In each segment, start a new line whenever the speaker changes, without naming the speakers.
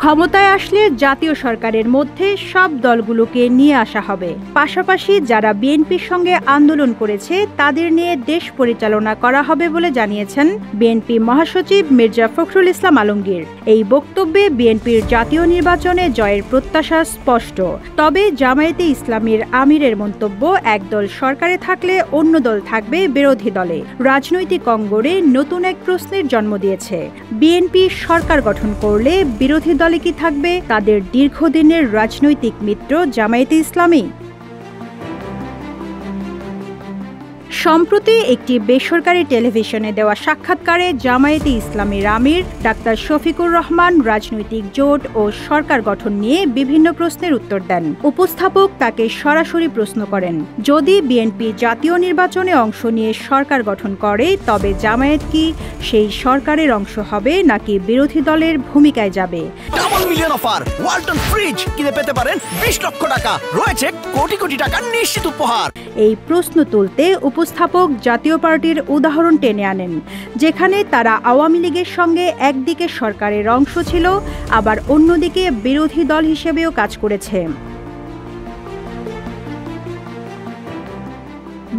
ক্ষমতায় আসলে জাতীয় সরকারের মধ্যে সব দলগুলোকে নিয়ে আসা হবে। পাশাপাশি যারা বিএনপির সঙ্গে আন্দোলন করেছে তাদের নিয়ে দেশ পরিচালনা করা হবে বলে জানিয়েছেন বিএনপি মহাসচিব মির্জা ফখরুল ইসলাম আলমগীর। এই বক্তব্যে বিএনপির জাতীয় নির্বাচনে জয়ের প্রত্যাশা স্পষ্ট। তবে জামায়াতে ইসলামীর আমিরের মন্তব্য, একদল সরকারে থাকলে অন্য দল থাকবে বিরোধী দলে, রাজনৈতিক অঙ্গনে নতুন এক প্রশ্নের জন্ম দিয়েছে। বিএনপি সরকার গঠন করলে বিরোধী দলে কি থাকবে তাদের দীর্ঘদিনের রাজনৈতিক মিত্র জামায়াতে ইসলামী? সম্প্রতি একটি বেসরকারি টেলিভিশনে দেওয়া সাক্ষাৎকারে জামায়াতে ইসলামীর আমির ডাক্তার শফিকুর রহমান রাজনৈতিক জোট ও সরকার গঠন নিয়ে বিভিন্ন প্রশ্নের উত্তর দেন। উপস্থাপক তাকে সরাসরি প্রশ্ন করেন, যদি বিএনপি জাতীয় নির্বাচনে অংশ নিয়ে সরকার গঠন করে তবে জামায়াত কি সেই সরকারের অংশ হবে নাকি বিরোধী দলের ভূমিকায় যাবে?
Double million offer Walton fridge কিনে পেতে পারেন 20 লক্ষ টাকা, রয়েছে কোটি কোটি টাকার নিশ্চিত উপহার।
এই প্রশ্ন তুলতে উপস্থাপক জাতীয় পার্টির উদাহরণ টেনে আনেন, যেখানে তারা আওয়ামী লীগের সঙ্গে একদিকে সরকারের অংশ ছিল, আবার অন্যদিকে বিরোধী দল হিসেবেও কাজ করেছে।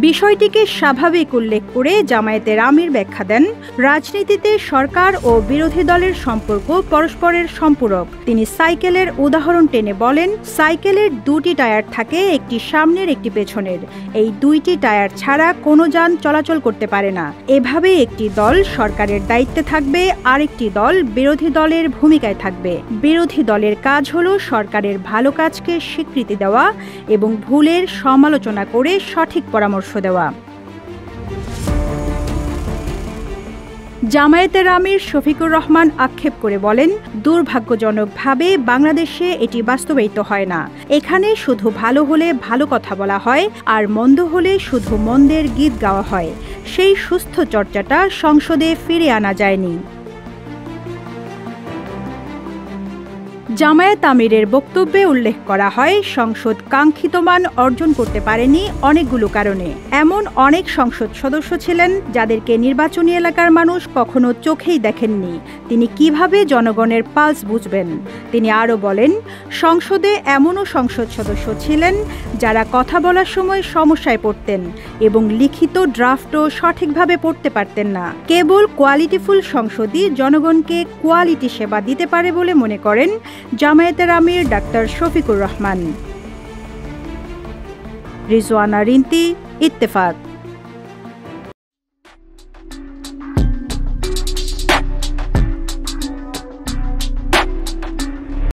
বিষয়টিকে স্বাভাবিক উল্লেখ করে জামায়াতের আমির ব্যাখ্যা দেন, রাজনীতিতে সরকার ও বিরোধী দলের সম্পর্ক পরস্পরের সম্পূরক। তিনি সাইকেলের উদাহরণ টেনে বলেন, সাইকেলের দুটি টায়ার থাকে, একটি সামনের একটি পেছনের। এই দুইটি টায়ার ছাড়া কোনো যান চলাচল করতে পারে না। এভাবে একটি দল সরকারের দায়িত্বে থাকবে, আরেকটি দল বিরোধী দলের ভূমিকায় থাকবে। বিরোধী দলের কাজ হলো সরকারের ভালো কাজকে স্বীকৃতি দেওয়া এবং ভুলের সমালোচনা করে সঠিক পরামর্শ দেওয়া। জামায়াতের আমির শফিকুর রহমান আক্ষেপ করে বলেন, দুর্ভাগ্যজনকভাবে বাংলাদেশে এটি বাস্তবায়িত হয় না। এখানে শুধু ভালো হলে ভালো কথা বলা হয়, আর মন্দ হলে শুধু মন্দের গীত গাওয়া হয়। সেই সুস্থ চর্চাটা সংসদে ফিরে আনা যায়নি। জামায়াত আমিরের বক্তব্যে উল্লেখ করা হয়, সংসদ কাঙ্ক্ষিত মান অর্জন করতে পারেনি অনেকগুলো কারণে। এমন অনেক সংসদ সদস্য ছিলেন যাদেরকে নির্বাচনী এলাকার মানুষ কখনো চোখেই দেখেননি। তিনি কিভাবে জনগণের পালস বুঝবেন? তিনি আরও বলেন, সংসদে এমনও সংসদ সদস্য ছিলেন যারা কথা বলার সময় সমস্যায় পড়তেন এবং লিখিত ড্রাফটও সঠিকভাবে পড়তে পারতেন না। কেবল কোয়ালিটিফুল সংসদই জনগণকে কোয়ালিটি সেবা দিতে পারে বলে মনে করেন জামায়াতের আমির ডাক্তার শফিকুর রহমান। রিজওয়ানা রিন্তি, ইত্তেফাক।